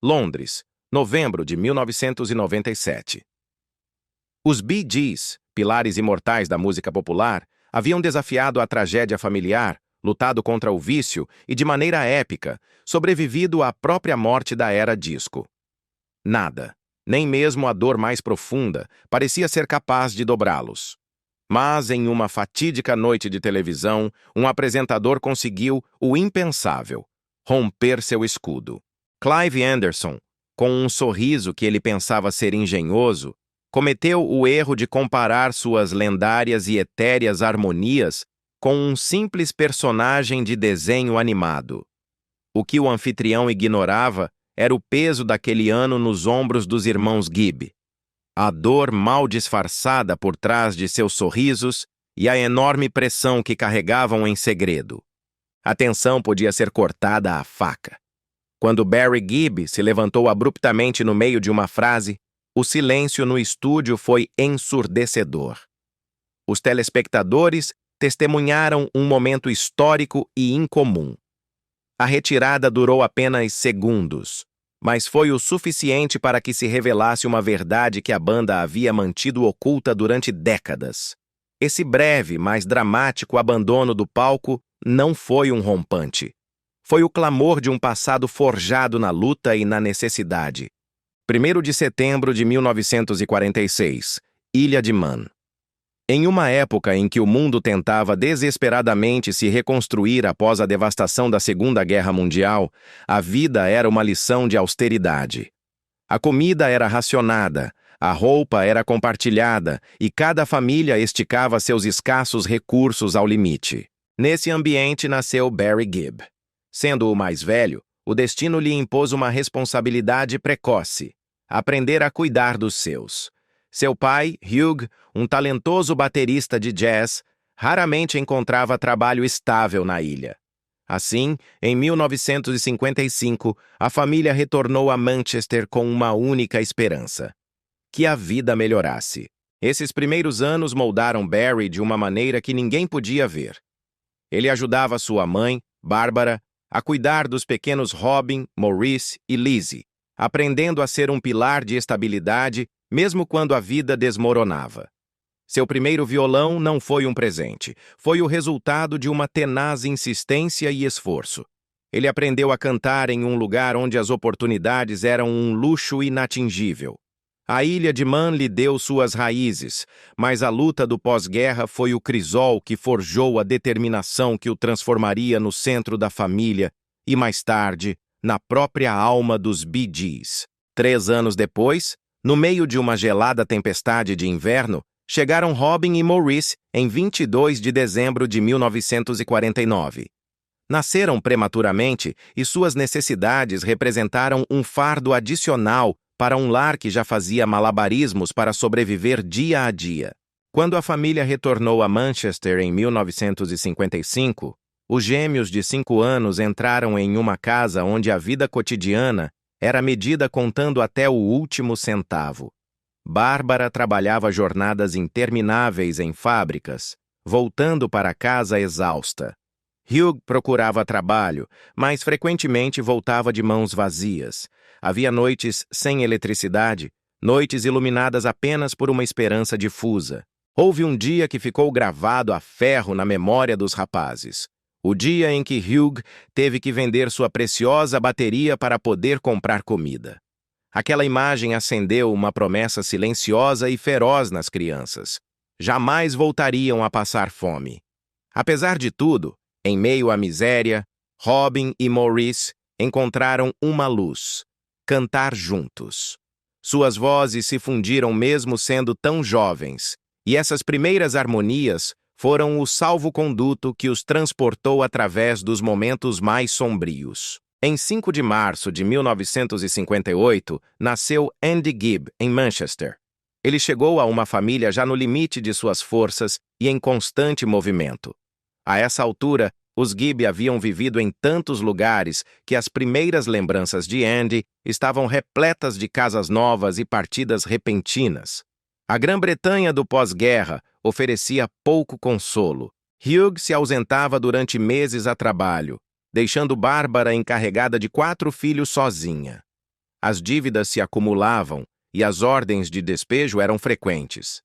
Londres, novembro de 1997. Os Bee Gees, pilares imortais da música popular, haviam desafiado a tragédia familiar, lutado contra o vício e, de maneira épica, sobrevivido à própria morte da era disco. Nada, nem mesmo a dor mais profunda, parecia ser capaz de dobrá-los. Mas, em uma fatídica noite de televisão, um apresentador conseguiu o impensável: romper seu escudo. Clive Anderson, com um sorriso que ele pensava ser engenhoso, cometeu o erro de comparar suas lendárias e etéreas harmonias com um simples personagem de desenho animado. O que o anfitrião ignorava era o peso daquele ano nos ombros dos irmãos Gibb, a dor mal disfarçada por trás de seus sorrisos e a enorme pressão que carregavam em segredo. A tensão podia ser cortada à faca. Quando Barry Gibb se levantou abruptamente no meio de uma frase, o silêncio no estúdio foi ensurdecedor. Os telespectadores testemunharam um momento histórico e incomum. A retirada durou apenas segundos, mas foi o suficiente para que se revelasse uma verdade que a banda havia mantido oculta durante décadas. Esse breve, mas dramático abandono do palco não foi um rompante. Foi o clamor de um passado forjado na luta e na necessidade. 1º de setembro de 1946, Ilha de Man. Em uma época em que o mundo tentava desesperadamente se reconstruir após a devastação da Segunda Guerra Mundial, a vida era uma lição de austeridade. A comida era racionada, a roupa era compartilhada e cada família esticava seus escassos recursos ao limite. Nesse ambiente nasceu Barry Gibb. Sendo o mais velho, o destino lhe impôs uma responsabilidade precoce: aprender a cuidar dos seus. Seu pai, Hugh, um talentoso baterista de jazz, raramente encontrava trabalho estável na ilha. Assim, em 1955, a família retornou a Manchester com uma única esperança: que a vida melhorasse. Esses primeiros anos moldaram Barry de uma maneira que ninguém podia ver. Ele ajudava sua mãe, Bárbara, a cuidar dos pequenos Robin, Maurice e Lizzie, aprendendo a ser um pilar de estabilidade mesmo quando a vida desmoronava. Seu primeiro violão não foi um presente, foi o resultado de uma tenaz insistência e esforço. Ele aprendeu a cantar em um lugar onde as oportunidades eram um luxo inatingível. A Ilha de Man lhe deu suas raízes, mas a luta do pós-guerra foi o crisol que forjou a determinação que o transformaria no centro da família e, mais tarde, na própria alma dos Bee Gees. 3 anos depois, no meio de uma gelada tempestade de inverno, chegaram Robin e Maurice em 22 de dezembro de 1949. Nasceram prematuramente e suas necessidades representaram um fardo adicional para um lar que já fazia malabarismos para sobreviver dia a dia. Quando a família retornou a Manchester em 1955, os gêmeos de 5 anos entraram em uma casa onde a vida cotidiana era medida contando até o último centavo. Bárbara trabalhava jornadas intermináveis em fábricas, voltando para casa exausta. Hugh procurava trabalho, mas frequentemente voltava de mãos vazias. Havia noites sem eletricidade, noites iluminadas apenas por uma esperança difusa. Houve um dia que ficou gravado a ferro na memória dos rapazes. O dia em que Hugh teve que vender sua preciosa bateria para poder comprar comida. Aquela imagem acendeu uma promessa silenciosa e feroz nas crianças. Jamais voltariam a passar fome. Apesar de tudo, em meio à miséria, Robin e Maurice encontraram uma luz: cantar juntos. Suas vozes se fundiram mesmo sendo tão jovens, e essas primeiras harmonias foram o salvo-conduto que os transportou através dos momentos mais sombrios. Em 5 de março de 1958, nasceu Andy Gibb, em Manchester. Ele chegou a uma família já no limite de suas forças e em constante movimento. A essa altura, os Gibb haviam vivido em tantos lugares que as primeiras lembranças de Andy estavam repletas de casas novas e partidas repentinas. A Grã-Bretanha do pós-guerra oferecia pouco consolo. Hugh se ausentava durante meses a trabalho, deixando Bárbara encarregada de 4 filhos sozinha. as dívidas se acumulavam e as ordens de despejo eram frequentes.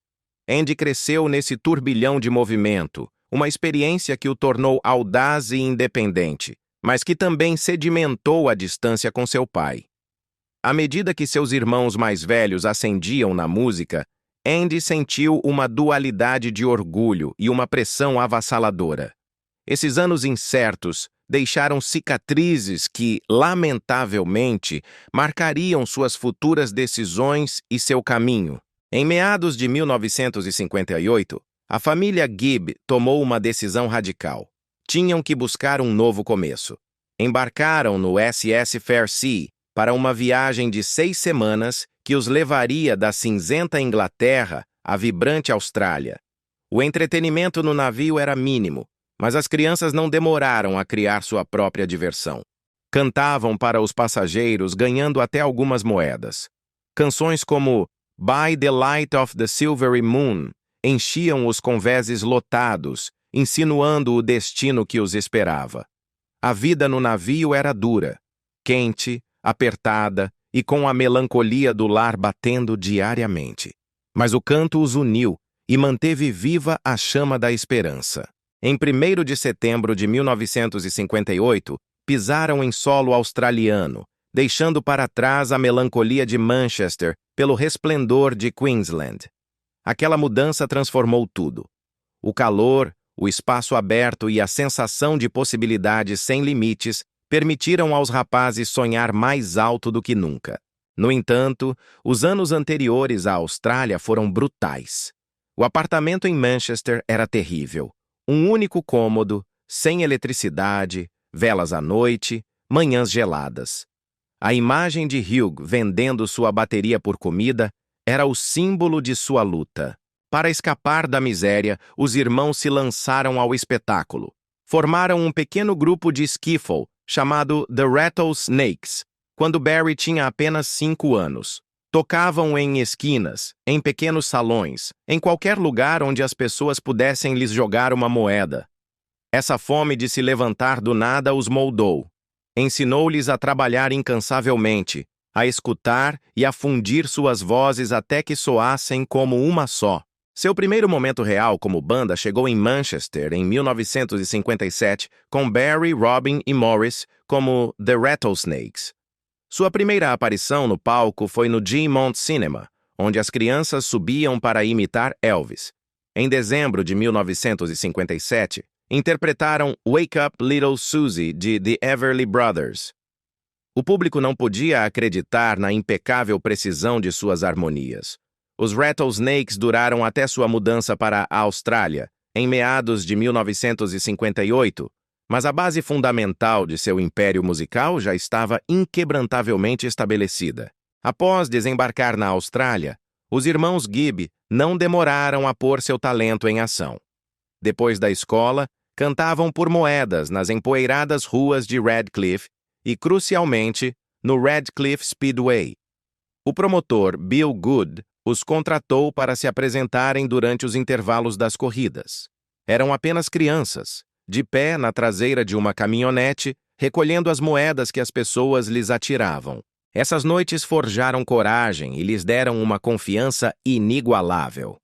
Andy cresceu nesse turbilhão de movimento, uma experiência que o tornou audaz e independente, mas que também sedimentou a distância com seu pai. À medida que seus irmãos mais velhos ascendiam na música, Andy sentiu uma dualidade de orgulho e uma pressão avassaladora. Esses anos incertos deixaram cicatrizes que, lamentavelmente, marcariam suas futuras decisões e seu caminho. Em meados de 1958, a família Gibb tomou uma decisão radical. Tinham que buscar um novo começo. Embarcaram no SS Fairseas para uma viagem de 6 semanas que os levaria da cinzenta Inglaterra à vibrante Austrália. O entretenimento no navio era mínimo, mas as crianças não demoraram a criar sua própria diversão. Cantavam para os passageiros, ganhando até algumas moedas. Canções como By the Light of the Silvery Moon enchiam os convéses lotados, insinuando o destino que os esperava. A vida no navio era dura, quente, apertada e com a melancolia do lar batendo diariamente. Mas o canto os uniu e manteve viva a chama da esperança. Em 1º de setembro de 1958, pisaram em solo australiano, deixando para trás a melancolia de Manchester pelo resplendor de Queensland. Aquela mudança transformou tudo. O calor, o espaço aberto e a sensação de possibilidades sem limites permitiram aos rapazes sonhar mais alto do que nunca. No entanto, os anos anteriores à Austrália foram brutais. O apartamento em Manchester era terrível. Um único cômodo, sem eletricidade, velas à noite, manhãs geladas. A imagem de Hugh vendendo sua bateria por comida era o símbolo de sua luta. Para escapar da miséria, os irmãos se lançaram ao espetáculo. Formaram um pequeno grupo de skiffle, chamado The Rattlesnakes, quando Barry tinha apenas 5 anos. Tocavam em esquinas, em pequenos salões, em qualquer lugar onde as pessoas pudessem lhes jogar uma moeda. Essa fome de se levantar do nada os moldou. Ensinou-lhes a trabalhar incansavelmente, a escutar e a fundir suas vozes até que soassem como uma só. Seu primeiro momento real como banda chegou em Manchester em 1957, com Barry, Robin e Morris como The Rattlesnakes. Sua primeira aparição no palco foi no Gaumont Cinema, onde as crianças subiam para imitar Elvis. Em dezembro de 1957, interpretaram Wake Up Little Susie de The Everly Brothers. O público não podia acreditar na impecável precisão de suas harmonias. Os Rattlesnakes duraram até sua mudança para a Austrália, em meados de 1958, mas a base fundamental de seu império musical já estava inquebrantavelmente estabelecida. Após desembarcar na Austrália, os irmãos Gibb não demoraram a pôr seu talento em ação. Depois da escola, cantavam por moedas nas empoeiradas ruas de Radcliffe e, crucialmente, no Radcliffe Speedway. O promotor Bill Good os contratou para se apresentarem durante os intervalos das corridas. Eram apenas crianças, de pé na traseira de uma caminhonete, recolhendo as moedas que as pessoas lhes atiravam. Essas noites forjaram coragem e lhes deram uma confiança inigualável.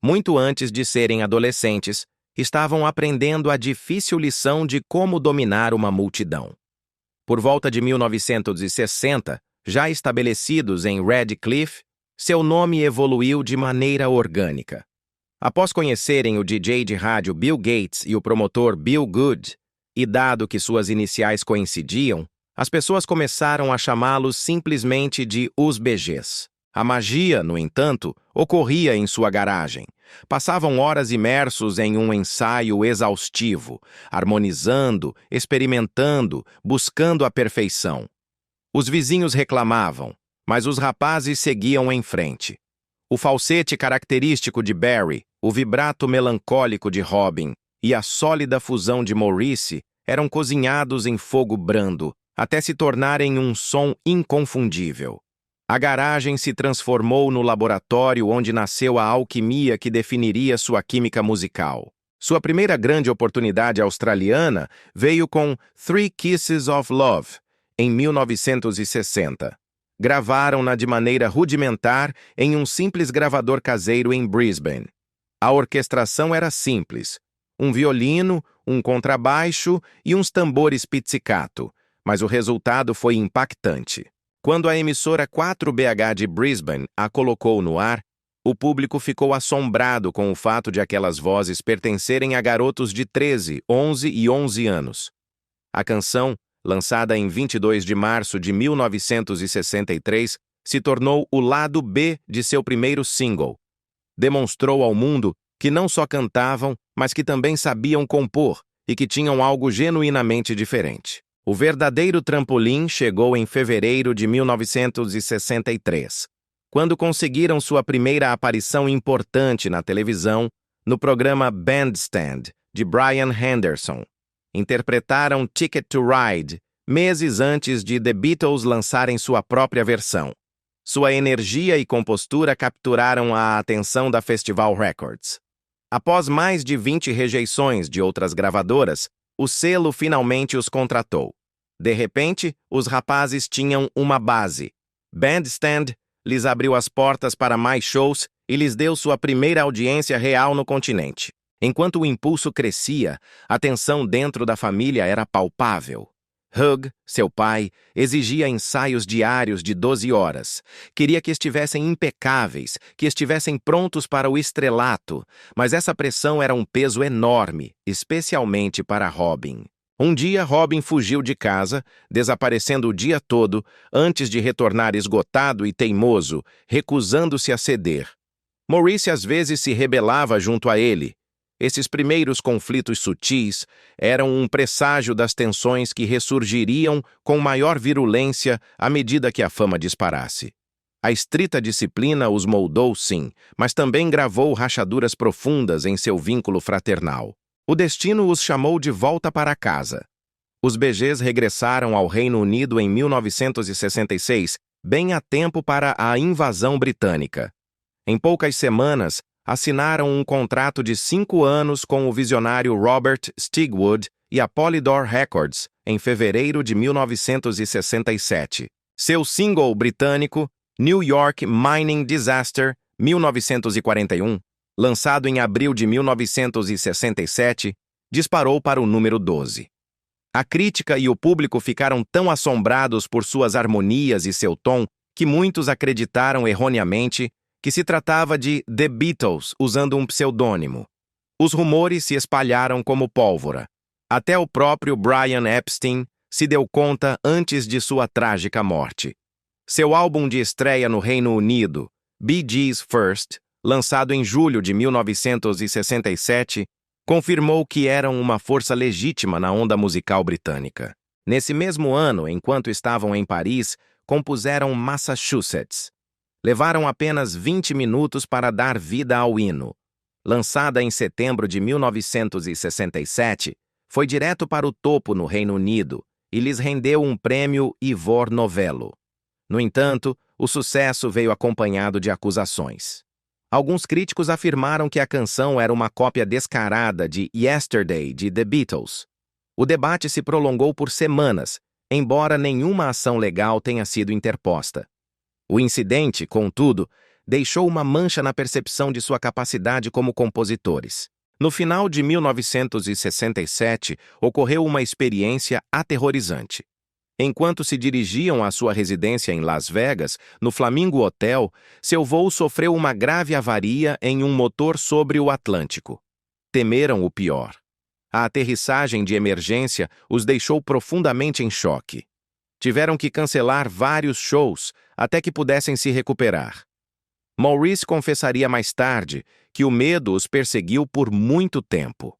Muito antes de serem adolescentes, estavam aprendendo a difícil lição de como dominar uma multidão. Por volta de 1960, já estabelecidos em Radcliffe, seu nome evoluiu de maneira orgânica. Após conhecerem o DJ de rádio Bill Gates e o promotor Bill Good, e dado que suas iniciais coincidiam, as pessoas começaram a chamá-los simplesmente de os BGs. A magia, no entanto, ocorria em sua garagem. Passavam horas imersos em um ensaio exaustivo, harmonizando, experimentando, buscando a perfeição. Os vizinhos reclamavam, mas os rapazes seguiam em frente. O falsete característico de Barry, o vibrato melancólico de Robin e a sólida fusão de Maurice eram cozinhados em fogo brando, até se tornarem um som inconfundível. A garagem se transformou no laboratório onde nasceu a alquimia que definiria sua química musical. Sua primeira grande oportunidade australiana veio com Three Kisses of Love, em 1960. gravaram-na de maneira rudimentar em um simples gravador caseiro em Brisbane. A orquestração era simples: um violino, um contrabaixo e uns tambores pizzicato, mas o resultado foi impactante. Quando a emissora 4BH de Brisbane a colocou no ar, o público ficou assombrado com o fato de aquelas vozes pertencerem a garotos de 13, 11 e 11 anos. A canção, lançada em 22 de março de 1963, se tornou o lado B de seu primeiro single. Demonstrou ao mundo que não só cantavam, mas que também sabiam compor e que tinham algo genuinamente diferente. O verdadeiro trampolim chegou em fevereiro de 1963, quando conseguiram sua primeira aparição importante na televisão no programa Bandstand, de Brian Henderson. Interpretaram Ticket to Ride, meses antes de The Beatles lançarem sua própria versão. Sua energia e compostura capturaram a atenção da Festival Records. Após mais de 20 rejeições de outras gravadoras, o selo finalmente os contratou. De repente, os rapazes tinham uma base. Bandstand lhes abriu as portas para mais shows e lhes deu sua primeira audiência real no continente. Enquanto o impulso crescia, a tensão dentro da família era palpável. Hugh, seu pai, exigia ensaios diários de 12 horas. Queria que estivessem impecáveis, que estivessem prontos para o estrelato, mas essa pressão era um peso enorme, especialmente para Robin. Um dia, Robin fugiu de casa, desaparecendo o dia todo, antes de retornar esgotado e teimoso, recusando-se a ceder. Maurice às vezes se rebelava junto a ele. Esses primeiros conflitos sutis eram um presságio das tensões que ressurgiriam com maior virulência à medida que a fama disparasse. A estrita disciplina os moldou, sim, mas também gravou rachaduras profundas em seu vínculo fraternal. O destino os chamou de volta para casa. Os BGs regressaram ao Reino Unido em 1966, bem a tempo para a invasão britânica. Em poucas semanas, assinaram um contrato de 5 anos com o visionário Robert Stigwood e a Polydor Records em fevereiro de 1967. Seu single britânico, New York Mining Disaster, 1941, lançado em abril de 1967, disparou para o número 12. A crítica e o público ficaram tão assombrados por suas harmonias e seu tom que muitos acreditaram erroneamente que se tratava de The Beatles usando um pseudônimo. Os rumores se espalharam como pólvora. Até o próprio Brian Epstein se deu conta antes de sua trágica morte. Seu álbum de estreia no Reino Unido, Bee Gees First, lançado em julho de 1967, confirmou que eram uma força legítima na onda musical britânica. Nesse mesmo ano, enquanto estavam em Paris, compuseram Massachusetts. Levaram apenas 20 minutos para dar vida ao hino. Lançada em setembro de 1967, foi direto para o topo no Reino Unido e lhes rendeu um prêmio Ivor Novello. No entanto, o sucesso veio acompanhado de acusações. Alguns críticos afirmaram que a canção era uma cópia descarada de Yesterday, de The Beatles. O debate se prolongou por semanas, embora nenhuma ação legal tenha sido interposta. O incidente, contudo, deixou uma mancha na percepção de sua capacidade como compositores. No final de 1967, ocorreu uma experiência aterrorizante. Enquanto se dirigiam à sua residência em Las Vegas, no Flamingo Hotel, seu voo sofreu uma grave avaria em um motor sobre o Atlântico. Temeram o pior. A aterrissagem de emergência os deixou profundamente em choque. Tiveram que cancelar vários shows até que pudessem se recuperar. Maurice confessaria mais tarde que o medo os perseguiu por muito tempo.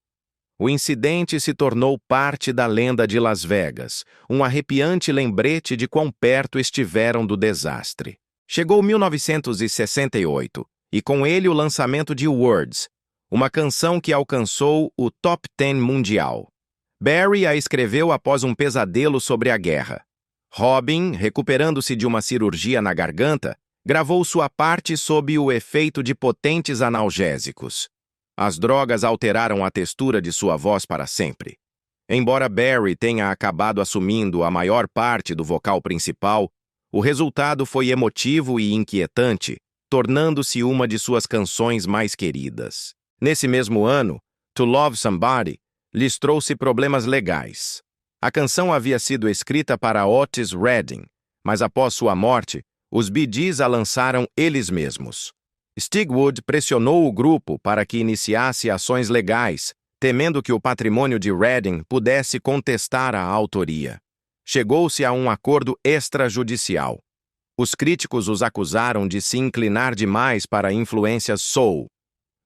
O incidente se tornou parte da lenda de Las Vegas, um arrepiante lembrete de quão perto estiveram do desastre. Chegou 1968, e com ele o lançamento de Words, uma canção que alcançou o top 10 mundial. Barry a escreveu após um pesadelo sobre a guerra. Robin, recuperando-se de uma cirurgia na garganta, gravou sua parte sob o efeito de potentes analgésicos. As drogas alteraram a textura de sua voz para sempre. Embora Barry tenha acabado assumindo a maior parte do vocal principal, O resultado foi emotivo e inquietante, tornando-se uma de suas canções mais queridas. Nesse mesmo ano, To Love Somebody lhes trouxe problemas legais. A canção havia sido escrita para Otis Redding, mas após sua morte, os Bee Gees a lançaram eles mesmos. Stigwood pressionou o grupo para que iniciasse ações legais, temendo que o patrimônio de Redding pudesse contestar a autoria. Chegou-se a um acordo extrajudicial. Os críticos os acusaram de se inclinar demais para influências soul.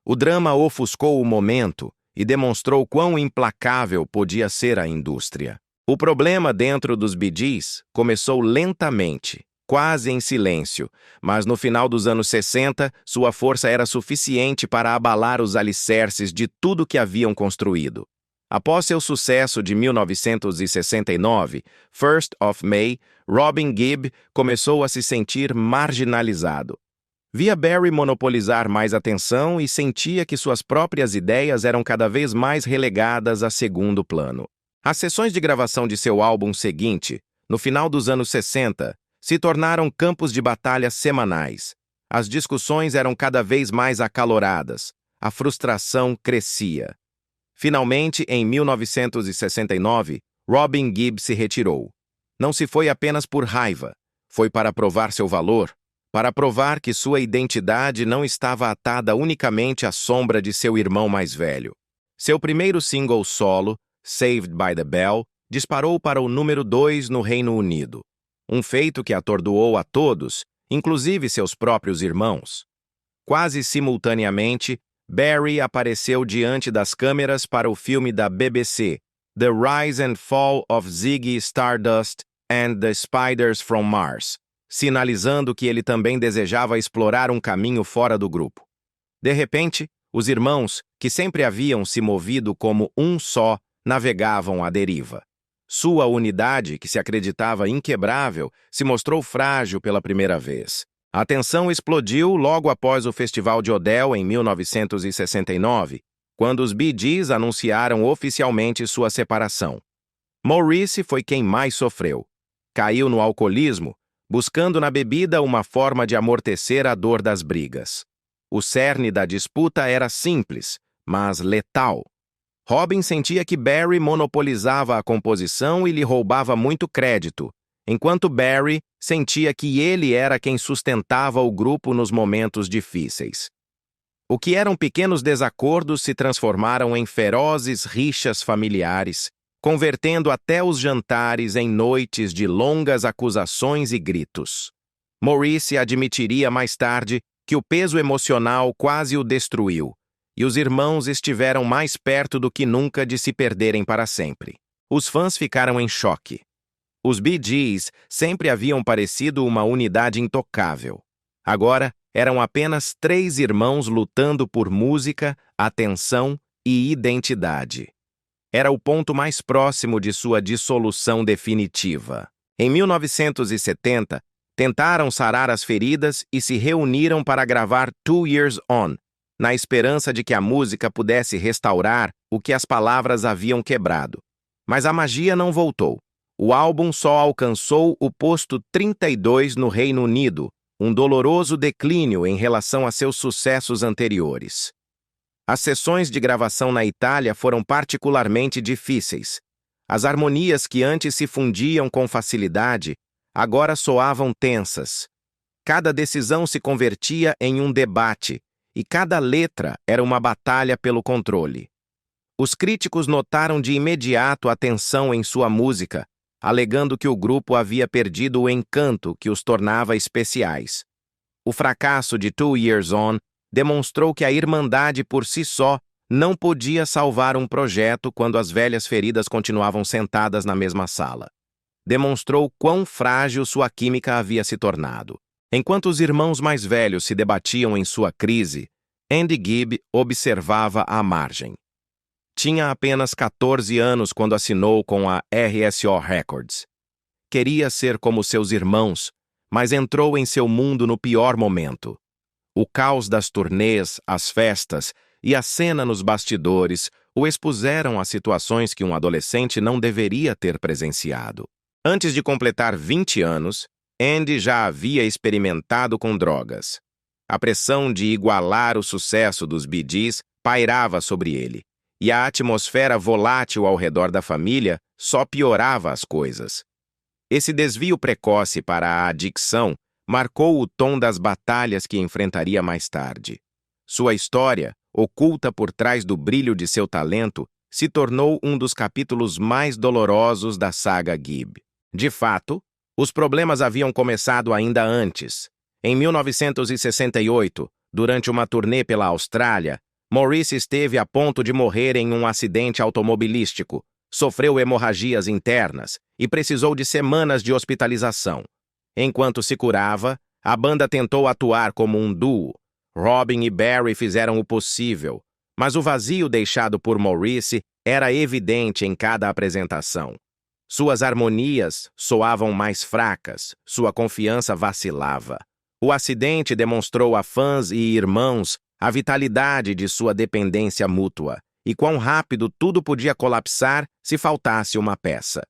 O drama ofuscou o momento e demonstrou quão implacável podia ser a indústria. O problema dentro dos Bee Gees começou lentamente, quase em silêncio, mas no final dos anos 60, sua força era suficiente para abalar os alicerces de tudo que haviam construído. Após seu sucesso de 1969, First of May, Robin Gibb começou a se sentir marginalizado. Via Barry monopolizar mais atenção e sentia que suas próprias ideias eram cada vez mais relegadas a segundo plano. As sessões de gravação de seu álbum seguinte, no final dos anos 60, se tornaram campos de batalha semanais. As discussões eram cada vez mais acaloradas. A frustração crescia. Finalmente, em 1969, Robin Gibb se retirou. Não se foi apenas por raiva, foi para provar seu valor, para provar que sua identidade não estava atada unicamente à sombra de seu irmão mais velho. Seu primeiro single solo, Saved by the Bell, disparou para o número 2 no Reino Unido, um feito que atordoou a todos, inclusive seus próprios irmãos. Quase simultaneamente, Barry apareceu diante das câmeras para o filme da BBC, The Rise and Fall of Ziggy Stardust and the Spiders from Mars, sinalizando que ele também desejava explorar um caminho fora do grupo. De repente, os irmãos, que sempre haviam se movido como um só, navegavam à deriva. Sua unidade, que se acreditava inquebrável, se mostrou frágil pela primeira vez. A tensão explodiu logo após o Festival de Odell em 1969, quando os Bee Gees anunciaram oficialmente sua separação. Maurice foi quem mais sofreu. Caiu no alcoolismo, buscando na bebida uma forma de amortecer a dor das brigas. O cerne da disputa era simples, mas letal. Robin sentia que Barry monopolizava a composição e lhe roubava muito crédito, enquanto Barry sentia que ele era quem sustentava o grupo nos momentos difíceis. O que eram pequenos desacordos se transformaram em ferozes rixas familiares, convertendo até os jantares em noites de longas acusações e gritos. Maurice admitiria mais tarde que o peso emocional quase o destruiu, e os irmãos estiveram mais perto do que nunca de se perderem para sempre. Os fãs ficaram em choque. Os Bee Gees sempre haviam parecido uma unidade intocável. Agora, eram apenas 3 irmãos lutando por música, atenção e identidade. Era o ponto mais próximo de sua dissolução definitiva. Em 1970, tentaram sarar as feridas e se reuniram para gravar 2 Years On, na esperança de que a música pudesse restaurar o que as palavras haviam quebrado. Mas a magia não voltou. O álbum só alcançou o posto 32 no Reino Unido, um doloroso declínio em relação a seus sucessos anteriores. As sessões de gravação na Itália foram particularmente difíceis. As harmonias que antes se fundiam com facilidade, agora soavam tensas. Cada decisão se convertia em um debate, e cada letra era uma batalha pelo controle. Os críticos notaram de imediato a tensão em sua música, alegando que o grupo havia perdido o encanto que os tornava especiais. O fracasso de 2 Years On demonstrou que a irmandade por si só não podia salvar um projeto quando as velhas feridas continuavam sentadas na mesma sala. Demonstrou quão frágil sua química havia se tornado. Enquanto os irmãos mais velhos se debatiam em sua crise, Andy Gibb observava à margem. Tinha apenas 14 anos quando assinou com a RSO Records. Queria ser como seus irmãos, mas entrou em seu mundo no pior momento. O caos das turnês, as festas e a cena nos bastidores o expuseram a situações que um adolescente não deveria ter presenciado. Antes de completar 20 anos, Andy já havia experimentado com drogas. A pressão de igualar o sucesso dos Bee Gees pairava sobre ele, e a atmosfera volátil ao redor da família só piorava as coisas. Esse desvio precoce para a adicção marcou o tom das batalhas que enfrentaria mais tarde. Sua história, oculta por trás do brilho de seu talento, se tornou um dos capítulos mais dolorosos da saga Gibb. De fato, os problemas haviam começado ainda antes. Em 1968, durante uma turnê pela Austrália, Maurice esteve a ponto de morrer em um acidente automobilístico, sofreu hemorragias internas e precisou de semanas de hospitalização. Enquanto se curava, a banda tentou atuar como um duo. Robin e Barry fizeram o possível, mas o vazio deixado por Maurice era evidente em cada apresentação. Suas harmonias soavam mais fracas, sua confiança vacilava. O acidente demonstrou a fãs e irmãos a vitalidade de sua dependência mútua e quão rápido tudo podia colapsar se faltasse uma peça.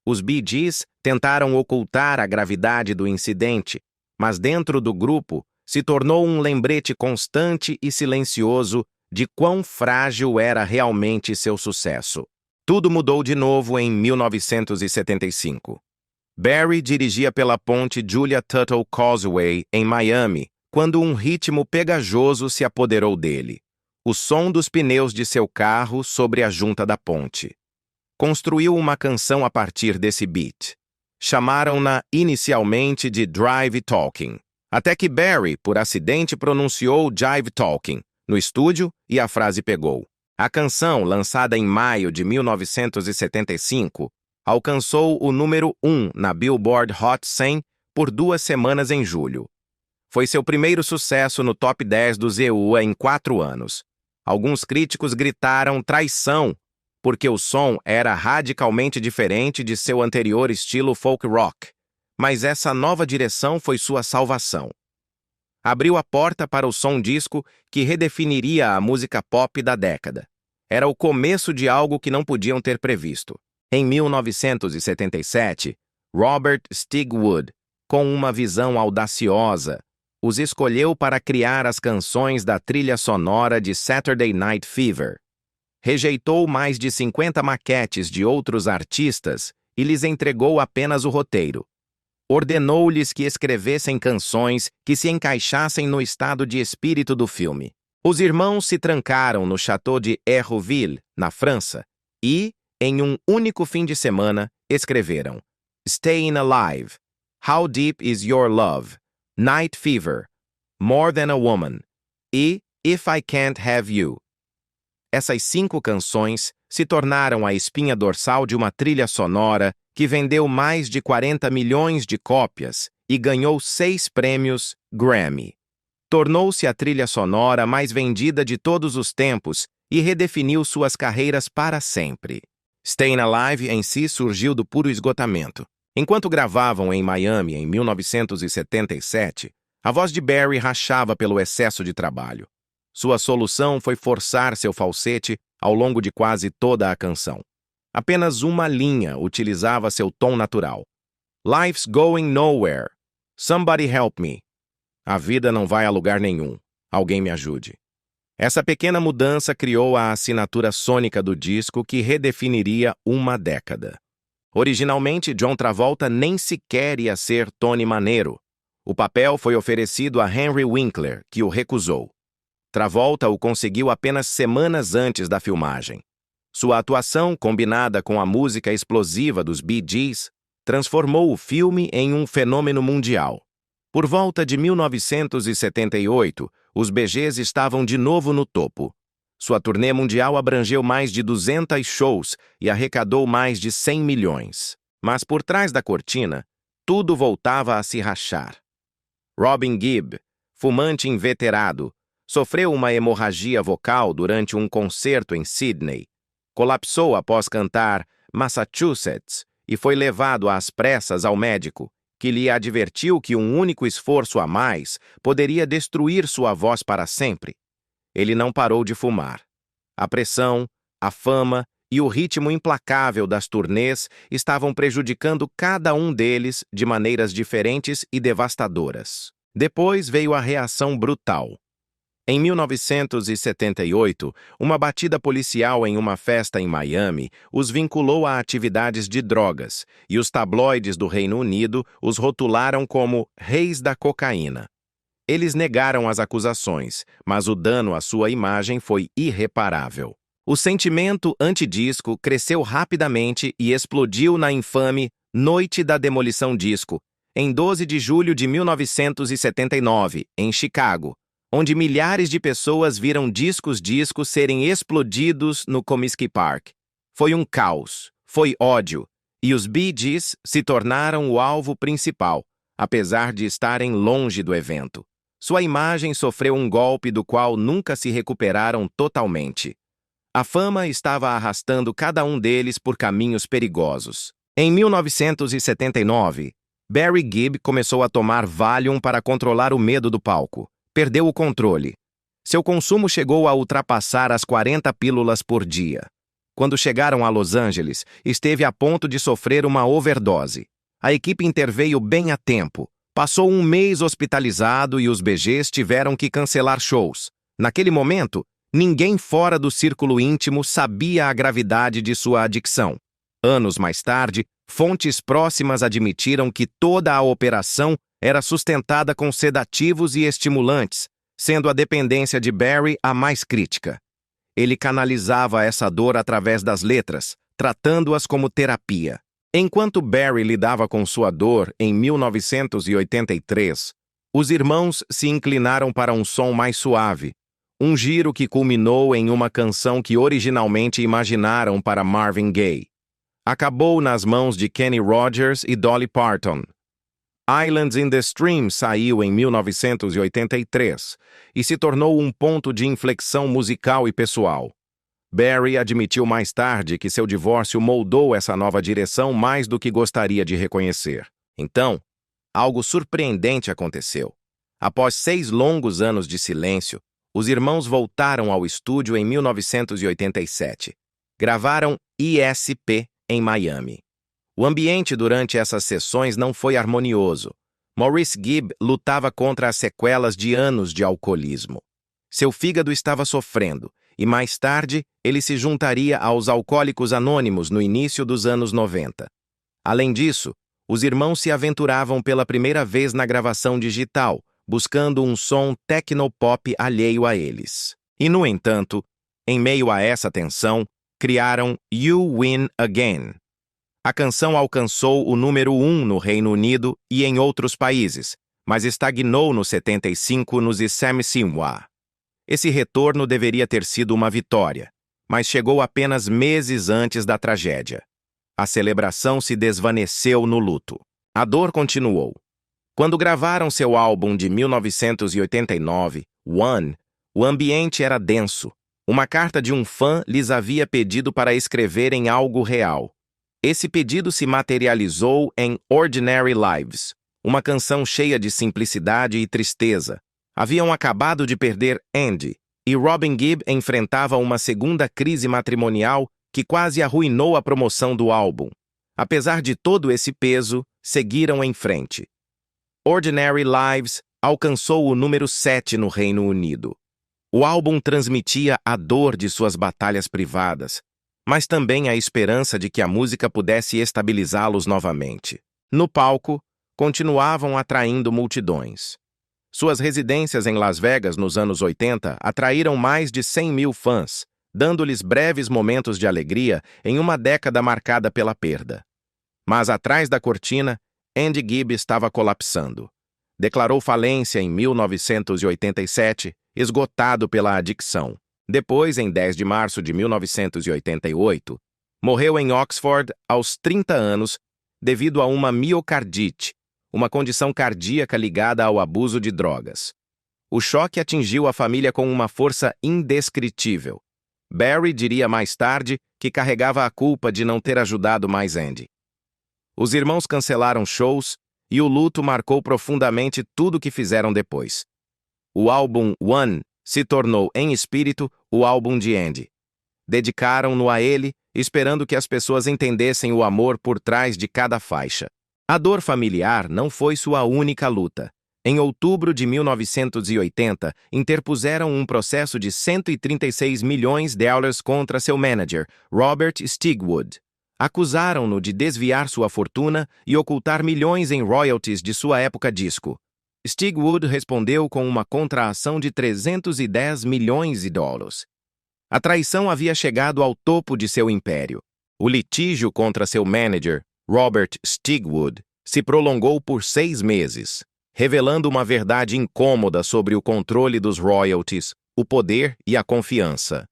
Os Bee Gees tentaram ocultar a gravidade do incidente, mas dentro do grupo se tornou um lembrete constante e silencioso de quão frágil era realmente seu sucesso. Tudo mudou de novo em 1975. Barry dirigia pela ponte Julia Tuttle Causeway, em Miami, quando um ritmo pegajoso se apoderou dele. O som dos pneus de seu carro sobre a junta da ponte. Construiu uma canção a partir desse beat. Chamaram-na inicialmente de Drive Talking, até que Barry, por acidente, pronunciou Jive Talking no estúdio e a frase pegou. A canção, lançada em maio de 1975, alcançou o número 1 na Billboard Hot 100 por 2 semanas em julho. Foi seu primeiro sucesso no top 10 do ZUA em 4 anos. Alguns críticos gritaram traição, porque o som era radicalmente diferente de seu anterior estilo folk rock, mas essa nova direção foi sua salvação. Abriu a porta para o som disco que redefiniria a música pop da década. Era o começo de algo que não podiam ter previsto. Em 1977, Robert Stigwood, com uma visão audaciosa, os escolheu para criar as canções da trilha sonora de Saturday Night Fever. Rejeitou mais de 50 maquetes de outros artistas e lhes entregou apenas o roteiro. Ordenou-lhes que escrevessem canções que se encaixassem no estado de espírito do filme. Os irmãos se trancaram no Château de Hérouville, na França, e, em um único fim de semana, escreveram Stayin' Alive, How Deep Is Your Love, Night Fever, More Than a Woman e If I Can't Have You. Essas 5 canções se tornaram a espinha dorsal de uma trilha sonora que vendeu mais de 40 milhões de cópias e ganhou 6 prêmios Grammy. Tornou-se a trilha sonora mais vendida de todos os tempos e redefiniu suas carreiras para sempre. Stayin' Alive em si surgiu do puro esgotamento. Enquanto gravavam em Miami em 1977, a voz de Barry rachava pelo excesso de trabalho. Sua solução foi forçar seu falsete ao longo de quase toda a canção. Apenas uma linha utilizava seu tom natural. Life's going nowhere. Somebody help me. A vida não vai a lugar nenhum. Alguém me ajude. Essa pequena mudança criou a assinatura sônica do disco que redefiniria uma década. Originalmente, John Travolta nem sequer ia ser Tony Manero. O papel foi oferecido a Henry Winkler, que o recusou. Travolta o conseguiu apenas semanas antes da filmagem. Sua atuação, combinada com a música explosiva dos Bee Gees, transformou o filme em um fenômeno mundial. Por volta de 1978, os Bee Gees estavam de novo no topo. Sua turnê mundial abrangeu mais de 200 shows e arrecadou mais de 100 milhões. Mas por trás da cortina, tudo voltava a se rachar. Robin Gibb, fumante inveterado, sofreu uma hemorragia vocal durante um concerto em Sydney. Colapsou após cantar Massachusetts e foi levado às pressas ao médico, que lhe advertiu que um único esforço a mais poderia destruir sua voz para sempre. Ele não parou de fumar. A pressão, a fama e o ritmo implacável das turnês estavam prejudicando cada um deles de maneiras diferentes e devastadoras. Depois veio a reação brutal. Em 1978, uma batida policial em uma festa em Miami os vinculou a atividades de drogas, e os tabloides do Reino Unido os rotularam como reis da cocaína. Eles negaram as acusações, mas o dano à sua imagem foi irreparável. O sentimento antidisco cresceu rapidamente e explodiu na infame Noite da Demolição Disco, em 12 de julho de 1979, em Chicago, onde milhares de pessoas viram discos serem explodidos no Comiskey Park. Foi um caos, foi ódio, e os Bee Gees se tornaram o alvo principal, apesar de estarem longe do evento. Sua imagem sofreu um golpe do qual nunca se recuperaram totalmente. A fama estava arrastando cada um deles por caminhos perigosos. Em 1979, Barry Gibb começou a tomar Valium para controlar o medo do palco. Perdeu o controle. Seu consumo chegou a ultrapassar as 40 pílulas por dia. Quando chegaram a Los Angeles, esteve a ponto de sofrer uma overdose. A equipe interveio bem a tempo. Passou um mês hospitalizado e os BGs tiveram que cancelar shows. Naquele momento, ninguém fora do círculo íntimo sabia a gravidade de sua adicção. Anos mais tarde, fontes próximas admitiram que toda a operação era sustentada com sedativos e estimulantes, sendo a dependência de Barry a mais crítica. Ele canalizava essa dor através das letras, tratando-as como terapia. Enquanto Barry lidava com sua dor em 1983, os irmãos se inclinaram para um som mais suave, um giro que culminou em uma canção que originalmente imaginaram para Marvin Gaye. Acabou nas mãos de Kenny Rogers e Dolly Parton. Islands in the Stream saiu em 1983 e se tornou um ponto de inflexão musical e pessoal. Barry admitiu mais tarde que seu divórcio moldou essa nova direção mais do que gostaria de reconhecer. Então, algo surpreendente aconteceu. Após 6 longos anos de silêncio, os irmãos voltaram ao estúdio em 1987. Gravaram ESP em Miami. O ambiente durante essas sessões não foi harmonioso. Maurice Gibb lutava contra as sequelas de anos de alcoolismo. Seu fígado estava sofrendo, e mais tarde ele se juntaria aos Alcoólicos Anônimos no início dos anos 90. Além disso, os irmãos se aventuravam pela primeira vez na gravação digital, buscando um som tecnopop alheio a eles. E, no entanto, em meio a essa tensão, criaram You Win Again. A canção alcançou o número 1 no Reino Unido e em outros países, mas estagnou no 75 nos Issemsimwa. Esse retorno deveria ter sido uma vitória, mas chegou apenas meses antes da tragédia. A celebração se desvaneceu no luto. A dor continuou. Quando gravaram seu álbum de 1989, One, o ambiente era denso. Uma carta de um fã lhes havia pedido para escreverem algo real. Esse pedido se materializou em Ordinary Lives, uma canção cheia de simplicidade e tristeza. Haviam acabado de perder Andy, e Robin Gibb enfrentava uma segunda crise matrimonial que quase arruinou a promoção do álbum. Apesar de todo esse peso, seguiram em frente. Ordinary Lives alcançou o número 7 no Reino Unido. O álbum transmitia a dor de suas batalhas privadas, mas também a esperança de que a música pudesse estabilizá-los novamente. No palco, continuavam atraindo multidões. Suas residências em Las Vegas nos anos 80 atraíram mais de 100 mil fãs, dando-lhes breves momentos de alegria em uma década marcada pela perda. Mas atrás da cortina, Andy Gibb estava colapsando. Declarou falência em 1987, esgotado pela adicção. Depois, em 10 de março de 1988, morreu em Oxford aos 30 anos devido a uma miocardite, uma condição cardíaca ligada ao abuso de drogas. O choque atingiu a família com uma força indescritível. Barry diria mais tarde que carregava a culpa de não ter ajudado mais Andy. Os irmãos cancelaram shows e o luto marcou profundamente tudo o que fizeram depois. O álbum One se tornou, em espírito, o álbum de Andy. Dedicaram-no a ele esperando que as pessoas entendessem o amor por trás de cada faixa. A dor familiar não foi sua única luta. Em outubro de 1980, interpuseram um processo de 136 milhões de dólares contra seu manager, Robert Stigwood. Acusaram-no de desviar sua fortuna e ocultar milhões em royalties de sua época disco. Stigwood respondeu com uma contra-ação de 310 milhões de dólares. A traição havia chegado ao topo de seu império. O litígio contra seu manager, Robert Stigwood, se prolongou por 6 meses, revelando uma verdade incômoda sobre o controle dos royalties, o poder e a confiança.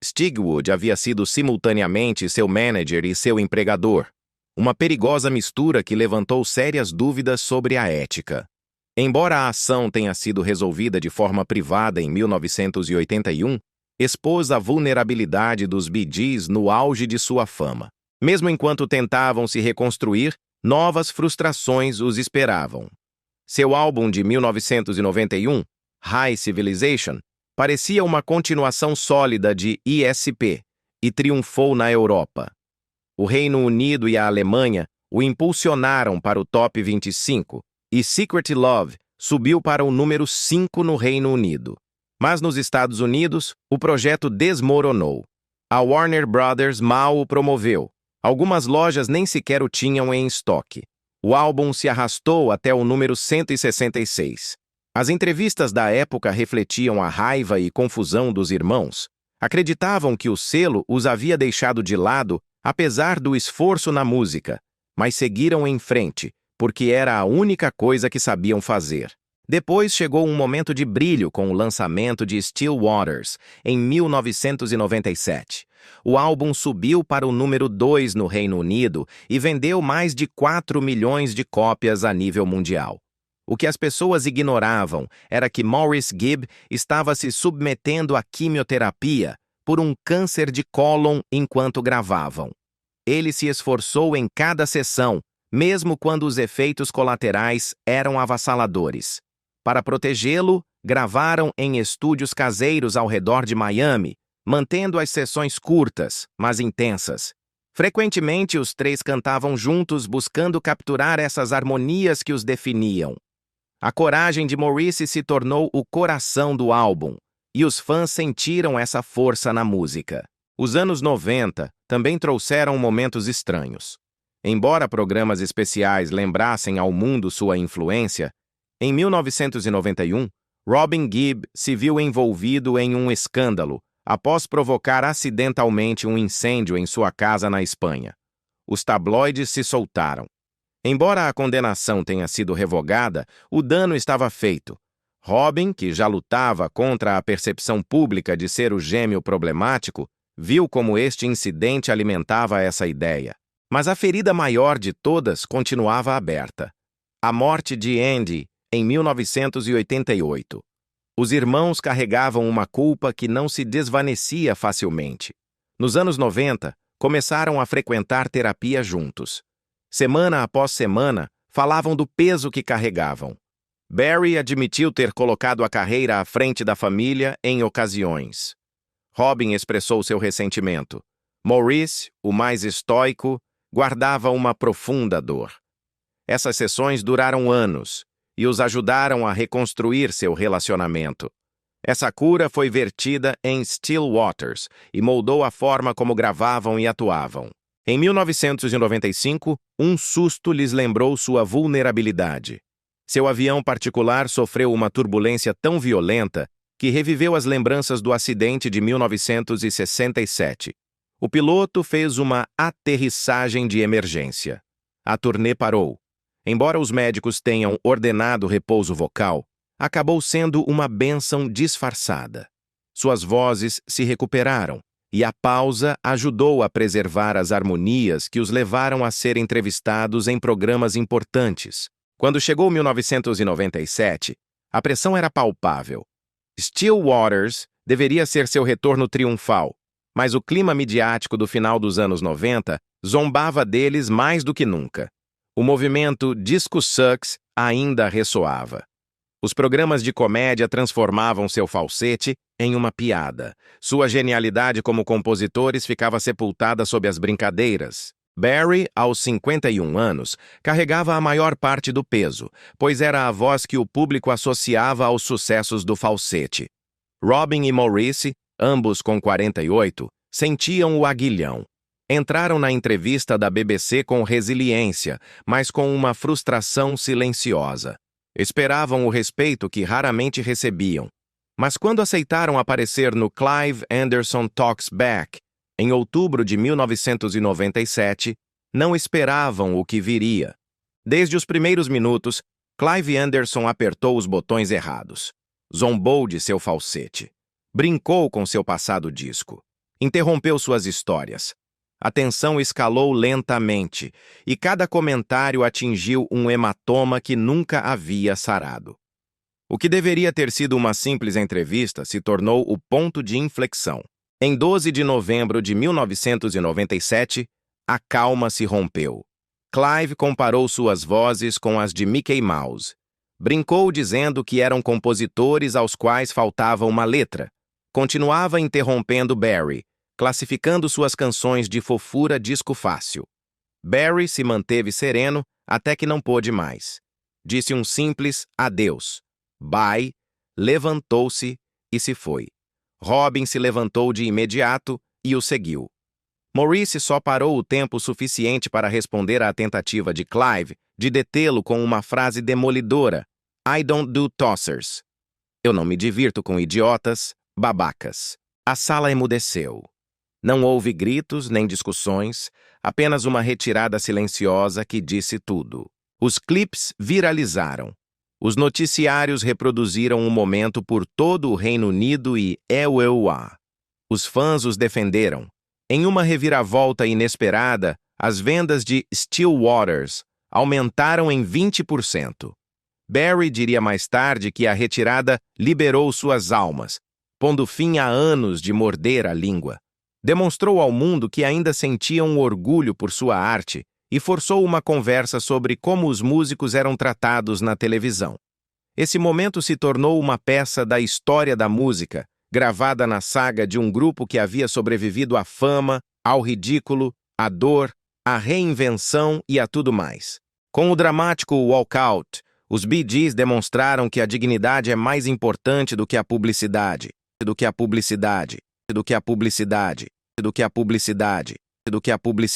Stigwood havia sido simultaneamente seu manager e seu empregador, uma perigosa mistura que levantou sérias dúvidas sobre a ética. Embora a ação tenha sido resolvida de forma privada em 1981, expôs a vulnerabilidade dos Bee Gees no auge de sua fama. Mesmo enquanto tentavam se reconstruir, novas frustrações os esperavam. Seu álbum de 1991, High Civilization, parecia uma continuação sólida de ESP e triunfou na Europa. O Reino Unido e a Alemanha o impulsionaram para o Top 25 e Secret Love subiu para o número 5 no Reino Unido. Mas nos Estados Unidos, o projeto desmoronou. A Warner Brothers mal o promoveu. Algumas lojas nem sequer o tinham em estoque. O álbum se arrastou até o número 166. As entrevistas da época refletiam a raiva e confusão dos irmãos. Acreditavam que o selo os havia deixado de lado, apesar do esforço na música, mas seguiram em frente, porque era a única coisa que sabiam fazer. Depois chegou um momento de brilho com o lançamento de Still Waters, em 1997. O álbum subiu para o número 2 no Reino Unido e vendeu mais de 4 milhões de cópias a nível mundial. O que as pessoas ignoravam era que Maurice Gibb estava se submetendo à quimioterapia por um câncer de cólon enquanto gravavam. Ele se esforçou em cada sessão, mesmo quando os efeitos colaterais eram avassaladores. Para protegê-lo, gravaram em estúdios caseiros ao redor de Miami, mantendo as sessões curtas, mas intensas. Frequentemente, os três cantavam juntos buscando capturar essas harmonias que os definiam. A coragem de Maurice se tornou o coração do álbum, e os fãs sentiram essa força na música. Os anos 90 também trouxeram momentos estranhos. Embora programas especiais lembrassem ao mundo sua influência, em 1991, Robin Gibb se viu envolvido em um escândalo após provocar acidentalmente um incêndio em sua casa na Espanha. Os tabloides se soltaram. Embora a condenação tenha sido revogada, o dano estava feito. Robin, que já lutava contra a percepção pública de ser o gêmeo problemático, viu como este incidente alimentava essa ideia. Mas a ferida maior de todas continuava aberta. A morte de Andy, em 1988. Os irmãos carregavam uma culpa que não se desvanecia facilmente. Nos anos 90, começaram a frequentar terapia juntos. Semana após semana, falavam do peso que carregavam. Barry admitiu ter colocado a carreira à frente da família em ocasiões. Robin expressou seu ressentimento. Maurice, o mais estoico, guardava uma profunda dor. Essas sessões duraram anos e os ajudaram a reconstruir seu relacionamento. Essa cura foi vertida em Still Waters e moldou a forma como gravavam e atuavam. Em 1995, um susto lhes lembrou sua vulnerabilidade. Seu avião particular sofreu uma turbulência tão violenta que reviveu as lembranças do acidente de 1967. O piloto fez uma aterrissagem de emergência. A turnê parou. Embora os médicos tenham ordenado repouso vocal, acabou sendo uma bênção disfarçada. Suas vozes se recuperaram, e a pausa ajudou a preservar as harmonias que os levaram a ser entrevistados em programas importantes. Quando chegou 1997, a pressão era palpável. Still Waters deveria ser seu retorno triunfal, mas o clima midiático do final dos anos 90 zombava deles mais do que nunca. O movimento Disco Sucks ainda ressoava. Os programas de comédia transformavam seu falsete em uma piada. Sua genialidade como compositores ficava sepultada sob as brincadeiras. Barry, aos 51 anos, carregava a maior parte do peso, pois era a voz que o público associava aos sucessos do falsete. Robin e Maurice, ambos com 48, sentiam o aguilhão. Entraram na entrevista da BBC com resiliência, mas com uma frustração silenciosa. Esperavam o respeito que raramente recebiam. Mas quando aceitaram aparecer no Clive Anderson Talks Back, em outubro de 1997, não esperavam o que viria. Desde os primeiros minutos, Clive Anderson apertou os botões errados. Zombou de seu falsete. Brincou com seu passado disco. Interrompeu suas histórias. A tensão escalou lentamente, e cada comentário atingiu um hematoma que nunca havia sarado. O que deveria ter sido uma simples entrevista se tornou o ponto de inflexão. Em 12 de novembro de 1997, a calma se rompeu. Clive comparou suas vozes com as de Mickey Mouse. Brincou dizendo que eram compositores aos quais faltava uma letra. Continuava interrompendo Barry, classificando suas canções de fofura disco fácil. Barry se manteve sereno até que não pôde mais. Disse um simples adeus. Bye, levantou-se e se foi. Robin se levantou de imediato e o seguiu. Maurice só parou o tempo suficiente para responder à tentativa de Clive de detê-lo com uma frase demolidora. I don't do tossers. Eu não me divirto com idiotas, babacas. A sala emudeceu. Não houve gritos nem discussões, apenas uma retirada silenciosa que disse tudo. Os clipes viralizaram. Os noticiários reproduziram o momento por todo o Reino Unido e EUA. Os fãs os defenderam. Em uma reviravolta inesperada, as vendas de Still Waters aumentaram em 20%. Barry diria mais tarde que a retirada liberou suas almas, pondo fim a anos de morder a língua. Demonstrou ao mundo que ainda sentia um orgulho por sua arte e forçou uma conversa sobre como os músicos eram tratados na televisão. Esse momento se tornou uma peça da história da música, gravada na saga de um grupo que havia sobrevivido à fama, ao ridículo, à dor, à reinvenção e a tudo mais. Com o dramático walkout, os Bee Gees demonstraram que a dignidade é mais importante do que a publicidade, do que a publicidade, do que a publicidade, do que a publicidade, do que a publicidade.